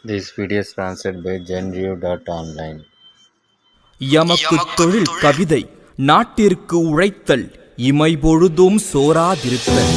This video is sponsored by genview.online. எமக்கு தொழில் கவிதை நாட்டிற்கு உழைத்தல் இமை பொழுதும் சோராதிருத்தல்.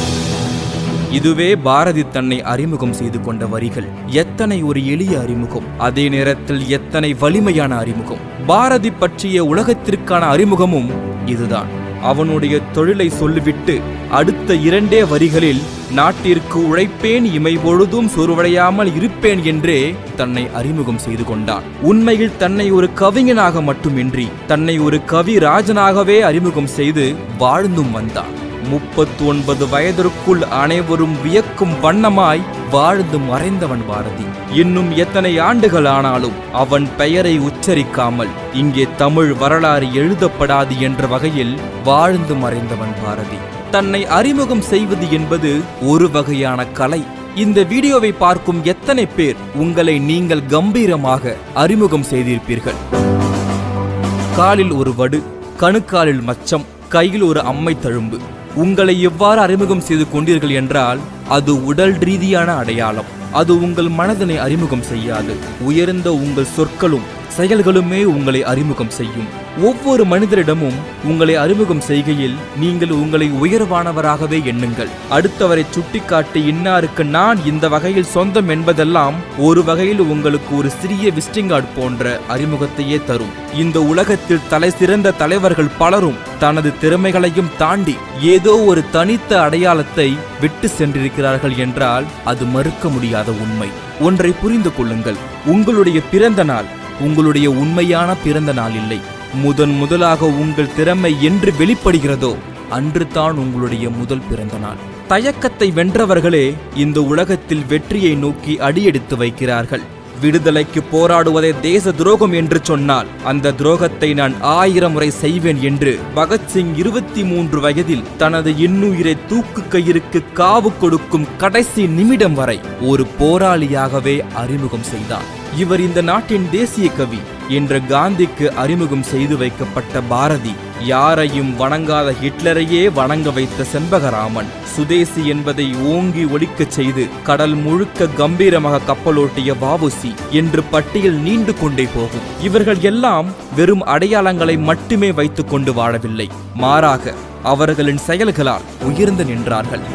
இதுவே பாரதி தன்னை அறிமுகம் செய்து கொண்ட வரிகள். எத்தனை ஒரு எளிய அறிமுகம், அதே நேரத்தில் எத்தனை வலிமையான அறிமுகம். பாரதி பற்றிய உலகத்திற்கான அறிமுகமும் இதுதான். அவனுடைய தொழிலை சொல்லிவிட்டு அடுத்த இரண்டே வரிகளில் நாட்டிற்கு உழைப்பேன், இமை பொழுதும் சோர்வடையாமல் இருப்பேன் என்றே தன்னை அறிமுகம் செய்து கொண்டான். உண்மையில் தன்னை ஒரு கவிஞனாக மட்டுமின்றி தன்னை ஒரு கவிராஜனாகவே அறிமுகம் செய்து வாழ்ந்தும் வந்தான். 39 வயதிற்குள் அனைவரும் வியக்கும் வண்ணமாய் வாழ்ந்து மறைந்தவன் பாரதி. இன்னும் எத்தனை ஆண்டுகள் ஆனாலும் அவன் பெயரை உச்சரிக்காமல் இங்கே தமிழ் வரலாறு எழுதப்படாது என்ற வகையில் வாழ்ந்து மறைந்தவன் பாரதி. தன்னை அறிமுகம் செய்வது என்பது ஒரு வகையான கலை. இந்த வீடியோவை பார்க்கும் எத்தனை பேர் உங்களை நீங்கள் கம்பீரமாக அறிமுகம் செய்திருப்பீர்கள்? காலில் ஒரு வடு, கணுக்காலில் மச்சம், கையில் ஒரு அம்மை தழும்பு. உங்களை எவ்வாறு அறிமுகம் செய்து கொண்டீர்கள் என்றால் அது உடல் ரீதியான அடையாளம். அது உங்கள் மனதினை அறிமுகம் செய்யாது. உயர்ந்த உங்கள் சொற்களும் செயல்களுமே உங்களை அறிமுகம் செய்யும். ஒவ்வொரு மனிதரிடமும் உங்களை அறிமுகம் செய்கையில் நீங்கள் உங்களை உயர்வானவராகவே எண்ணுங்கள். அடுத்தவரை சுட்டிக்காட்டி இன்னாருக்கு நான் இந்த வகையில் சொந்தம் என்பதெல்லாம் ஒரு வகையில் உங்களுக்கு ஒரு சிறிய விசிட்டிங் கார்டு போன்ற அறிமுகத்தையே தரும். இந்த உலகத்தில் தலை சிறந்த தலைவர்கள் பலரும் தனது திறமைகளையும் தாண்டி ஏதோ ஒரு தனித்த அடையாளத்தை விட்டு சென்றிருக்கிறார்கள் என்றால் அது மறுக்க முடியாத உண்மை. ஒன்றை புரிந்து கொள்ளுங்கள், உங்களுடைய பிறந்த நாள் உங்களுடைய உண்மையான பிறந்த நாள் இல்லை. முதலாக உங்கள் திறமை என்று வெளிப்படுகிறதோ அன்று தான் உங்களுடைய முதல் பிறந்த நாள். தயக்கத்தை வென்றவர்களே இந்த உலகத்தில் வெற்றியை நோக்கி அடியெடுத்து வைக்கிறார்கள். விடுதலைக்கு போராடுவதை தேச துரோகம் என்று சொன்னால் அந்த துரோகத்தை நான் 1000 முறை செய்வேன் என்று பகத்சிங் 23 வயதில் தனது இன்னுயிரை தூக்கு கயிறுக்கு காவு கொடுக்கும் கடைசி நிமிடம் வரை ஒரு போராளியாகவே அறிமுகம் செய்தார். இவர் இந்த நாட்டின் தேசிய கவி என்ற காந்திக்கு அறிமுகம் செய்து வைக்கப்பட்ட பாரதி. யாரையும் வணங்காத ஹிட்லரையே வணங்க வைத்த செண்பகராமன். சுதேசி என்பதை ஓங்கி ஒலிக்கச் செய்து கடல் முழுக்க கம்பீரமாக கப்பலோட்டிய வஉசி என்று பட்டியல் நீண்டு கொண்டே போகும். இவர்கள் எல்லாம் வெறும் அடையாளங்களை மட்டுமே வைத்துக் கொண்டு வாழவில்லை, மாறாக அவர்களின் செயல்களால் உயர்ந்து நின்றார்கள்.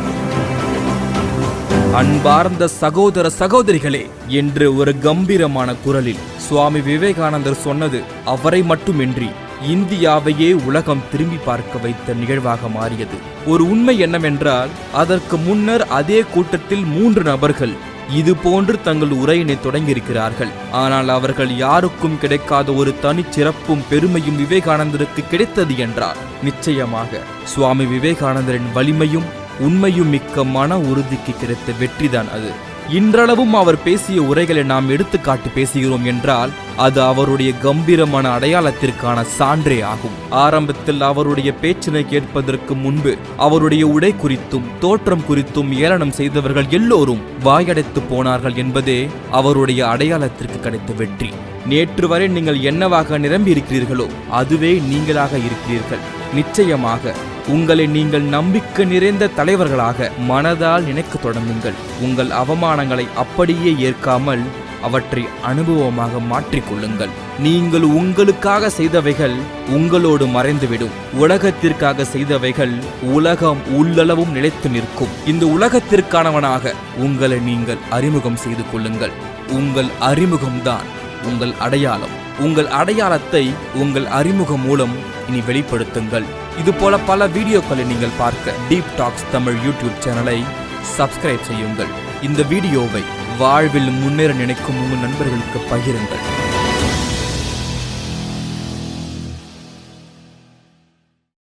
அன்பார்ந்த சகோதர சகோதரிகளே என்று ஒரு கம்பீரமான குரலில் சுவாமி விவேகானந்தர் சொன்னது அவரை மட்டுமின்றி இந்தியாவையே உலகம் திரும்பி பார்க்க வைத்த நிகழ்வாக மாறியது. ஒரு உண்மை என்னவென்றால் அதற்கு முன்னர் அதே கூட்டத்தில் 3 நபர்கள் இது போன்று தங்கள் உரையினை தொடங்கியிருக்கிறார்கள். ஆனால் அவர்கள் யாருக்கும் கிடைக்காத ஒரு தனிச்சிறப்பும் பெருமையும் விவேகானந்தருக்கு கிடைத்தது என்றார். நிச்சயமாக சுவாமி விவேகானந்தரின் வலிமையும் உண்மையும் மிக்க மன உறுதிக்கு கிடைத்த வெற்றிதான் அது. இன்றளவும் அவர் பேசிய உரைகளை நாம் எடுத்துக்காட்டி பேசுகிறோம் என்றால் அது அவருடைய கம்பீரமான அடையாளத்திற்கான சான்றே ஆகும். ஆரம்பத்தில் அவருடைய பேச்சினை கேட்பதற்கு முன்பு அவருடைய உடை குறித்தும் தோற்றம் குறித்தும் ஏளனம் செய்தவர்கள் எல்லோரும் வாயடைத்து போனார்கள் என்பதே அவருடைய அடையாளத்திற்கு கிடைத்த வெற்றி. நேற்று வரை நீங்கள் என்னவாக நிரம்பி இருக்கிறீர்களோ அதுவே நீங்களாக இருக்கிறீர்கள். நிச்சயமாக உங்களை நீங்கள் நம்பிக்கை நிறைந்த தலைவர்களாக மனதால் நினைக்க தொடங்குங்கள். உங்கள் அவமானங்களை அப்படியே ஏற்காமல் அவற்றை அனுபவமாக மாற்றிக்கொள்ளுங்கள். நீங்கள் உங்களுக்காக செய்தவைகள் உங்களோடு மறைந்துவிடும். உலகத்திற்காக செய்தவைகள் உலகம் உள்ளளவும் நிலைத்து நிற்கும். இந்த உலகத்திற்கானவனாக உங்களை நீங்கள் அறிமுகம் செய்து கொள்ளுங்கள். உங்கள் அறிமுகம்தான் உங்கள் அடையாளம். உங்கள் அடையாளத்தை உங்கள் அறிமுகம் மூலம் இனி வெளிப்படுத்துங்கள். இதுபோல பல வீடியோக்களை நீங்கள் பார்க்க டீப் டாக்ஸ் தமிழ் யூடியூப் சேனலை சப்ஸ்கிரைப் செய்யுங்கள். இந்த வீடியோவை வாழ்வில் முன்னேற நினைக்கும் உங்கள் நண்பர்களுக்கு பகிருங்கள்.